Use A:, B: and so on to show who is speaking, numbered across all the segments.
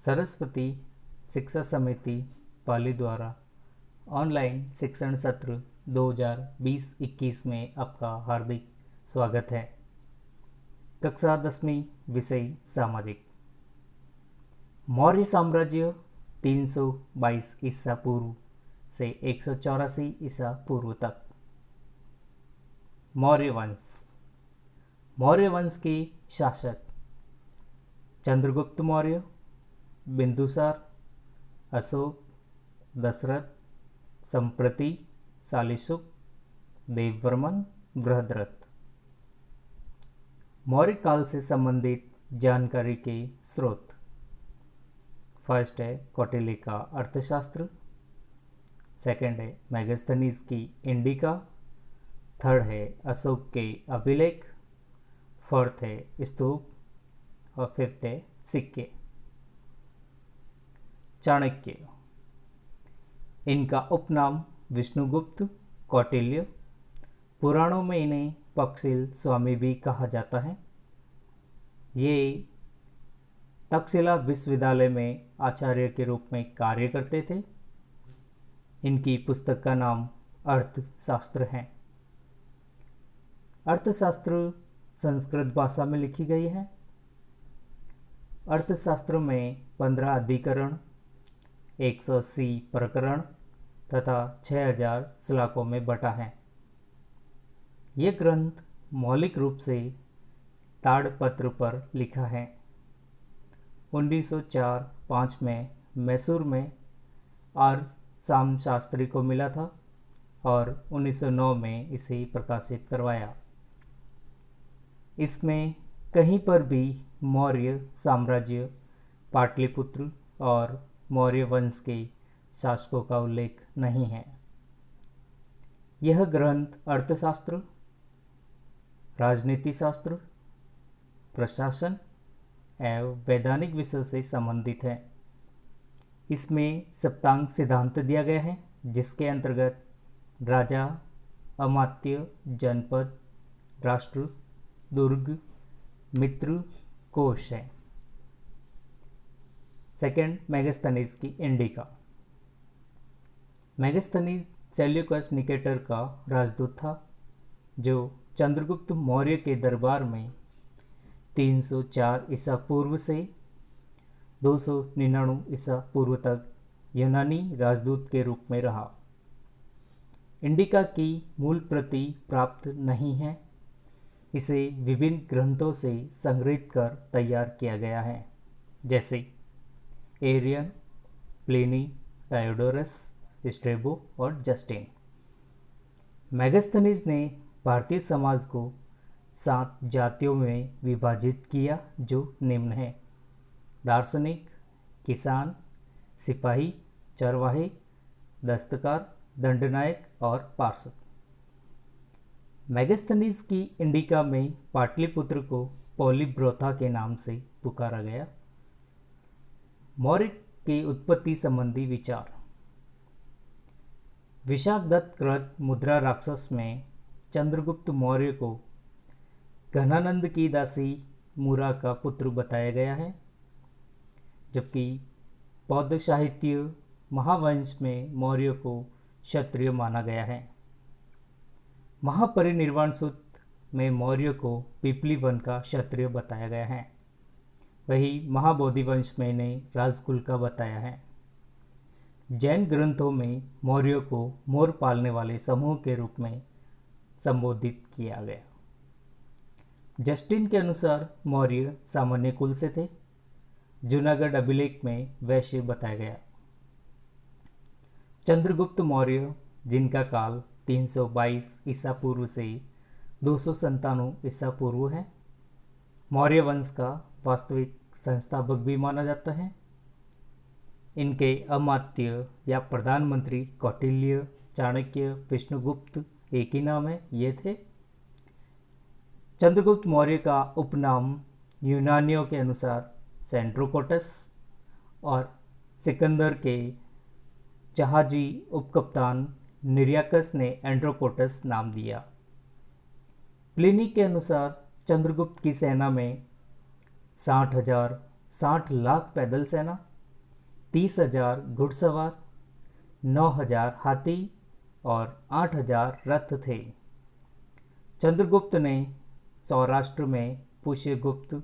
A: सरस्वती शिक्षा समिति पाली द्वारा ऑनलाइन शिक्षण सत्र 2020-21 में आपका हार्दिक स्वागत है। कक्षा 10वीं विषय सामाजिक। मौर्य साम्राज्य 322 ईसा पूर्व से 184 ईसा पूर्व तक। मौर्य वंश। मौर्य वंश के शासक चंद्रगुप्त मौर्य, बिंदुसार, अशोक, दशरथ, संप्रति, शालिशुक, देववर्मन, बृहद्रथ। मौर्य काल से संबंधित जानकारी के स्रोत। फर्स्ट है कौटिल्य का अर्थशास्त्र, सेकंड है मेगास्थनीज की इंडिका, थर्ड है अशोक के अभिलेख, फोर्थ है स्तूप और फिफ्थ है सिक्के। चाणक्य। इनका उपनाम विष्णुगुप्त, कौटिल्य। पुराणों में इन्हें पक्षिल स्वामी भी कहा जाता है। ये तक्षशिला विश्वविद्यालय में आचार्य के रूप में कार्य करते थे। इनकी पुस्तक का नाम अर्थशास्त्र है। अर्थशास्त्र संस्कृत भाषा में लिखी गई है। अर्थशास्त्र में 15 अधिकरण, 180 प्रकरण तथा 6000 श्लोकों में बटा है। यह ग्रंथ मौलिक रूप से ताड़पत्र पर लिखा है। 1904-5 में मैसूर में आर शाम शास्त्री को मिला था और 1909 में इसे प्रकाशित करवाया। इसमें कहीं पर भी मौर्य साम्राज्य, पाटलिपुत्र और मौर्य वंश के शासकों का उल्लेख नहीं है। यह ग्रंथ अर्थशास्त्र, राजनीति शास्त्र, प्रशासन एवं वैधानिक विषयों से संबंधित है। इसमें सप्तांग सिद्धांत दिया गया है, जिसके अंतर्गत राजा, अमात्य, जनपद, राष्ट्र, दुर्ग, मित्र, कोश है। सेकंड, मेगास्थनीज की इंडिका। मेगास्थनीज सेल्यूकस निकेटर का राजदूत था, जो चंद्रगुप्त मौर्य के दरबार में 304 ईसा पूर्व से 299 ईसा पूर्व तक यूनानी राजदूत के रूप में रहा। इंडिका की मूल प्रति प्राप्त नहीं है। इसे विभिन्न ग्रंथों से संग्रहित कर तैयार किया गया है, जैसे एरियन, प्लिनी, डायोडोरस, स्ट्रेबो और जस्टिन। मेगास्थनीज ने भारतीय समाज को 7 जातियों में विभाजित किया, जो निम्न है: दार्शनिक, किसान, सिपाही, चरवाहे, दस्तकार, दंडनायक और पार्षद। मेगास्थनीज की इंडिका में पाटलिपुत्र को पॉलीब्रोथा के नाम से पुकारा गया। मौर्य की उत्पत्ति संबंधी विचार। विशाखदत्त कृत मुद्रा राक्षस में चंद्रगुप्त मौर्य को घनानंद की दासी मुरा का पुत्र बताया गया है, जबकि बौद्ध साहित्य महावंश में मौर्य को क्षत्रिय माना गया है। महापरिनिर्वाण सूत्र में मौर्य को पिपली वन का क्षत्रिय बताया गया है। वही महाबोधि वंश में इन्हें राजकुल का बताया है। जैन ग्रंथों में मौर्यों को मोर पालने वाले समूह के रूप में संबोधित किया गया। जस्टिन के अनुसार मौर्य सामान्य कुल से थे। जूनागढ़ अभिलेख में वैश्य बताया गया। चंद्रगुप्त मौर्य, जिनका काल 322 ईसा पूर्व से 297 ईसा पूर्व है, मौर्य वंश का वास्तविक संस्थापक भी माना जाता है। इनके अमात्य या प्रधानमंत्री कौटिल्य, चाणक्य, विष्णुगुप्त एक ही नाम है, ये थे। चंद्रगुप्त मौर्य का उपनाम यूनानियों के अनुसार सेंड्रोकोटस और सिकंदर के जहाजी उपकप्तान निर्याकस ने एंड्रोकोटस नाम दिया। प्लिनी के अनुसार चंद्रगुप्त की सेना में 60 लाख पैदल सेना 30,000 घुड़सवार, 9,000 हाथी और 8,000 रथ थे। चंद्रगुप्त ने सौराष्ट्र में पुष्यगुप्त,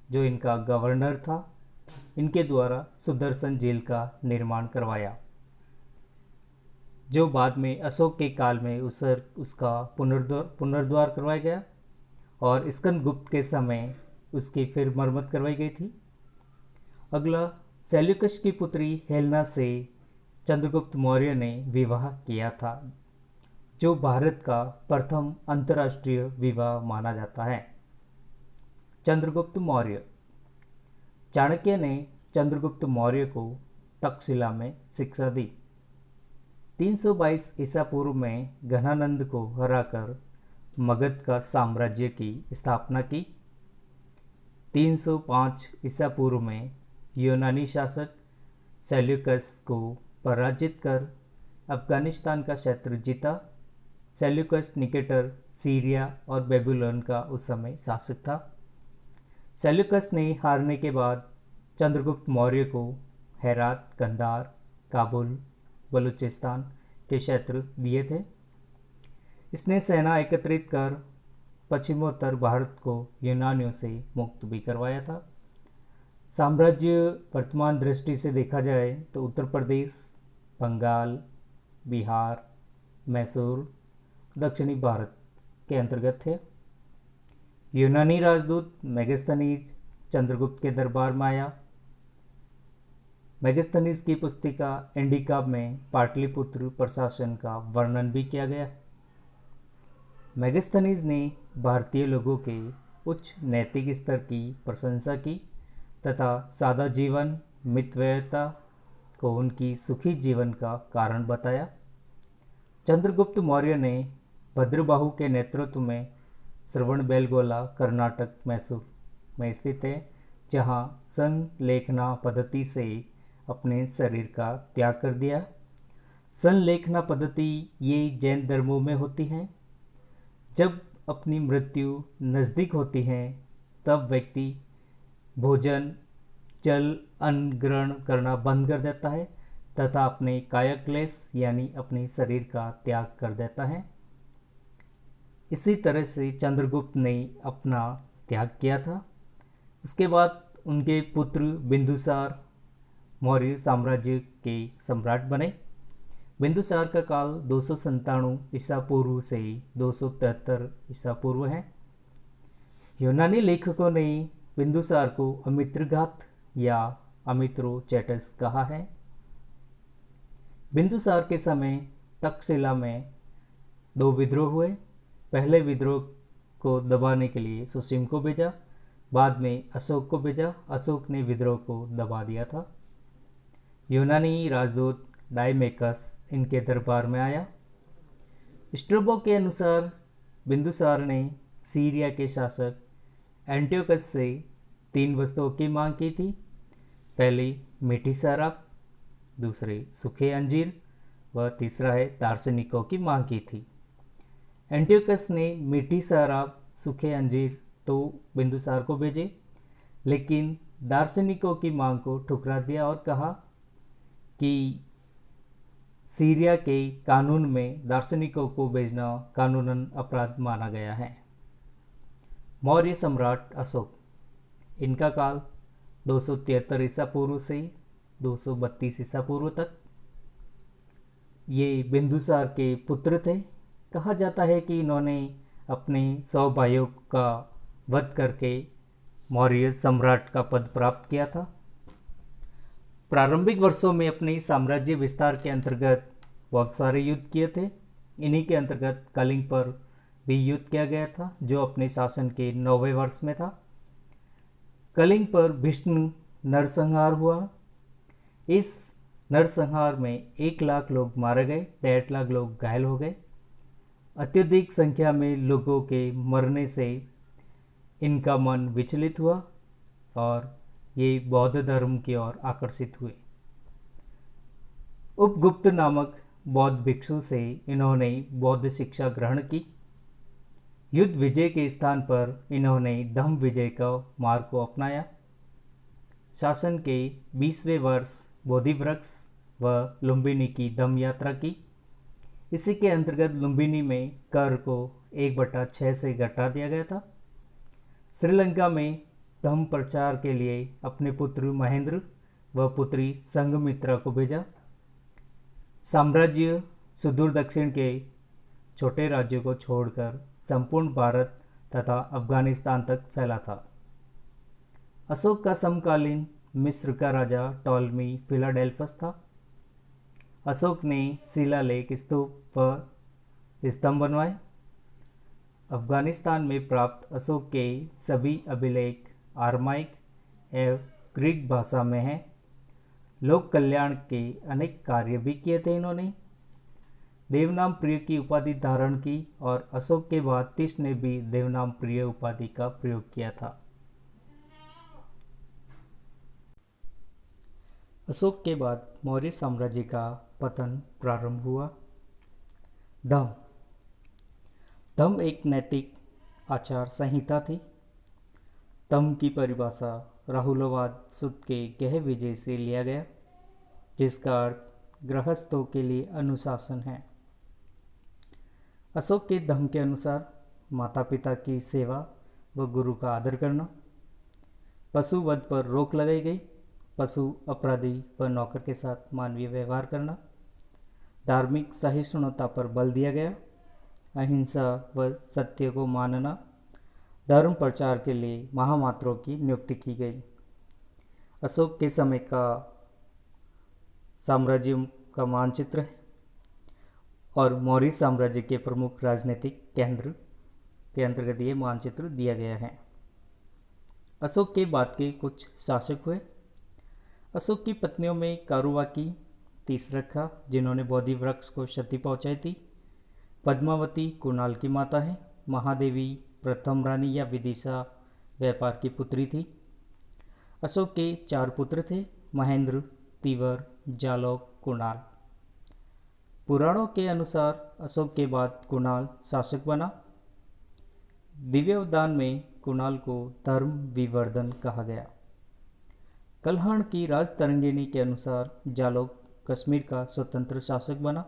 A: जो इनका गवर्नर था, इनके द्वारा सुदर्शन झील का निर्माण करवाया, जो बाद में अशोक के काल में उसका पुनर्द्वार करवाया गया और स्कंदगुप्त के समय उसकी फिर मरम्मत करवाई गई थी। अगला, सेल्यूकस की पुत्री हेलेना से चंद्रगुप्त मौर्य ने विवाह किया था, जो भारत का प्रथम अंतर्राष्ट्रीय विवाह माना जाता है। चंद्रगुप्त मौर्य। चाणक्य ने चंद्रगुप्त मौर्य को तक्षशिला में शिक्षा दी। 322 ईसा पूर्व में घनानंद को हराकर मगध का साम्राज्य की स्थापना की। 305 ईसा पूर्व में यूनानी शासक सेल्यूकस को पराजित कर अफगानिस्तान का क्षेत्र जीता। सेल्यूकस निकेटर सीरिया और बेबीलोन का उस समय शासक था। सेल्यूकस ने हारने के बाद चंद्रगुप्त मौर्य को हेरात, कंधार, काबुल, बलूचिस्तान के क्षेत्र दिए थे। इसने सेना एकत्रित कर पश्चिमोत्तर भारत को यूनानियों से मुक्त भी करवाया था। साम्राज्य वर्तमान दृष्टि से देखा जाए तो उत्तर प्रदेश, बंगाल, बिहार, मैसूर, दक्षिणी भारत के अंतर्गत थे। यूनानी राजदूत मेगास्थनीज चंद्रगुप्त के दरबार में आया। मेगास्थनीज की पुस्तिका इंडिका में पाटलिपुत्र प्रशासन का वर्णन भी किया गया। मेगास्थनीज ने भारतीय लोगों के उच्च नैतिक स्तर की प्रशंसा की तथा सादा जीवन, मितव्ययिता को उनकी सुखी जीवन का कारण बताया। चंद्रगुप्त मौर्य ने भद्रबाहु के नेतृत्व में श्रवणबेलगोला, कर्नाटक, मैसूर में स्थित है, जहाँ संलेखना पद्धति से अपने शरीर का त्याग कर दिया। संलेखना पद्धति ये जैन धर्मों में होती है। जब अपनी मृत्यु नज़दीक होती है तब व्यक्ति भोजन, जल, अन्न ग्रहण करना बंद कर देता है तथा अपने कायाक्लेश यानी अपने शरीर का त्याग कर देता है। इसी तरह से चंद्रगुप्त ने अपना त्याग किया था। उसके बाद उनके पुत्र बिंदुसार मौर्य साम्राज्य के सम्राट बने। बिंदुसार का काल 297 ईसा पूर्व से 273 ईसा पूर्व है। यूनानी लेखकों ने बिंदुसार को अमित्रघात या अमित्रोचेटस कहा है। बिंदुसार के समय तक्षशिला में 2 विद्रोह हुए। पहले विद्रोह को दबाने के लिए सुसीम को भेजा, बाद में अशोक को भेजा। अशोक ने विद्रोह को दबा दिया था। यूनानी राजदूत डायमेकस इनके दरबार में आया। स्ट्रैबो के अनुसार बिंदुसार ने सीरिया के शासक एंटियोकस से 3 वस्तुओं की मांग की थी। पहली मीठी शराब, दूसरे सूखे अंजीर व तीसरा है दार्शनिकों की मांग की थी। एंटियोकस ने मीठी शराब, सूखे अंजीर तो बिंदुसार को भेजे, लेकिन दार्शनिकों की मांग को ठुकरा दिया और कहा कि सीरिया के कानून में दार्शनिकों को भेजना कानूनन अपराध माना गया है। मौर्य सम्राट अशोक, इनका काल 273 ईसा पूर्व से 232 ईसा पूर्व तक। ये बिंदुसार के पुत्र थे। कहा जाता है कि इन्होंने अपने 100 भाइयों का वध करके मौर्य सम्राट का पद प्राप्त किया था। प्रारंभिक वर्षों में अपने साम्राज्य विस्तार के अंतर्गत बहुत सारे युद्ध किए थे। इन्हीं के अंतर्गत कलिंग पर भी युद्ध किया गया था, जो अपने शासन के 9वें वर्ष में था। कलिंग पर भीष्म नरसंहार हुआ। इस नरसंहार में 1 लाख लोग मारे गए, 1.5 लाख लोग घायल हो गए। अत्यधिक संख्या में लोगों के मरने से इनका मन विचलित हुआ और ये बौद्ध धर्म की ओर आकर्षित हुए। उपगुप्त नामक बौद्ध भिक्षु से इन्होंने बौद्ध शिक्षा ग्रहण की। युद्ध विजय के स्थान पर इन्होंने धम्म विजय का मार्ग को अपनाया। शासन के 20वें वर्ष बोधि वृक्ष व लुम्बिनी की धम्म यात्रा की। इसी के अंतर्गत लुम्बिनी में कर को 1/6 से घटा दिया गया था। श्रीलंका में धम्म प्रचार के लिए अपने पुत्र महेंद्र व पुत्री संघमित्रा को भेजा। साम्राज्य सुदूर दक्षिण के छोटे राज्यों को छोड़कर संपूर्ण भारत तथा अफगानिस्तान तक फैला था। अशोक का समकालीन मिस्र का राजा टॉलमी फिलाडेल्फस था। अशोक ने शिलालेख, स्तूप व स्तंभ बनवाए। अफगानिस्तान में प्राप्त अशोक के सभी अभिलेख आरमाइक एवं ग्रीक भाषा में हैं। लोक कल्याण के अनेक कार्य भी किए थे इन्होंने। देवनाम प्रिय की उपाधि धारण की और अशोक के बाद तीस ने भी देवनाम प्रिय उपाधि का प्रयोग किया था। अशोक के बाद मौर्य साम्राज्य का पतन प्रारंभ हुआ। धम्म धम्म एक नैतिक आचार संहिता थी। धम्म की परिभाषा राहुलवाद सुद के गह विजय से लिया गया, जिसका अर्थ गृहस्थों के लिए अनुशासन है। अशोक के धम्म के अनुसार माता पिता की सेवा व गुरु का आदर करना, पशु वध पर रोक लगाई गई, पशु अपराधी व नौकर के साथ मानवीय व्यवहार करना, धार्मिक सहिष्णुता पर बल दिया गया, अहिंसा व सत्य को मानना, धर्म प्रचार के लिए महामात्रों की नियुक्ति की गई। अशोक के समय का साम्राज्य का मानचित्र है और मौर्य साम्राज्य के प्रमुख राजनीतिक केंद्र के अंतर्गत ये मानचित्र दिया गया है। अशोक के बाद के कुछ शासक हुए। अशोक की पत्नियों में कारुवाकी तीसरखा, जिन्होंने बोधि वृक्ष को क्षति पहुंचाई थी। पद्मावती कुणाल की माता है। महादेवी प्रथम रानी या विदिशा व्यापार की पुत्री थी। अशोक के 4 पुत्र थे, महेंद्र, तीवर, जालौक, कुणाल। पुराणों के अनुसार अशोक के बाद कुणाल शासक बना। दिव्योदान में कुणाल को धर्म विवर्धन कहा गया। कल्हण की राजतरंगिणी के अनुसार जालौक कश्मीर का स्वतंत्र शासक बना।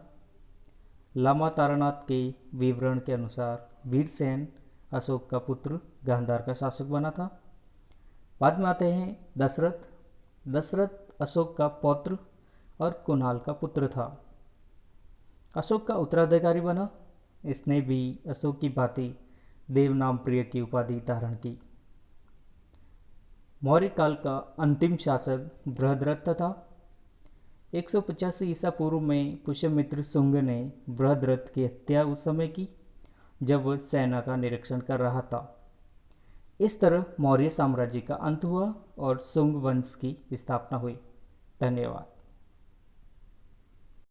A: लामा तारानाथ के विवरण के अनुसार वीरसेन अशोक का पुत्र गांधार का शासक बना था। बाद में आते हैं दशरथ। दशरथ अशोक का पौत्र और कुणाल का पुत्र था। अशोक का उत्तराधिकारी बना। इसने भी अशोक की भांति देवनाम प्रिय की उपाधि धारण की। मौर्य काल का अंतिम शासक बृहद्रथ था। 185 ईसा पूर्व में पुष्यमित्र शुंग ने बृहद्रथ की हत्या उस समय की जब वह सेना का निरीक्षण कर रहा था। इस तरह मौर्य साम्राज्य का अंत हुआ और शुंग वंश की स्थापना हुई। धन्यवाद।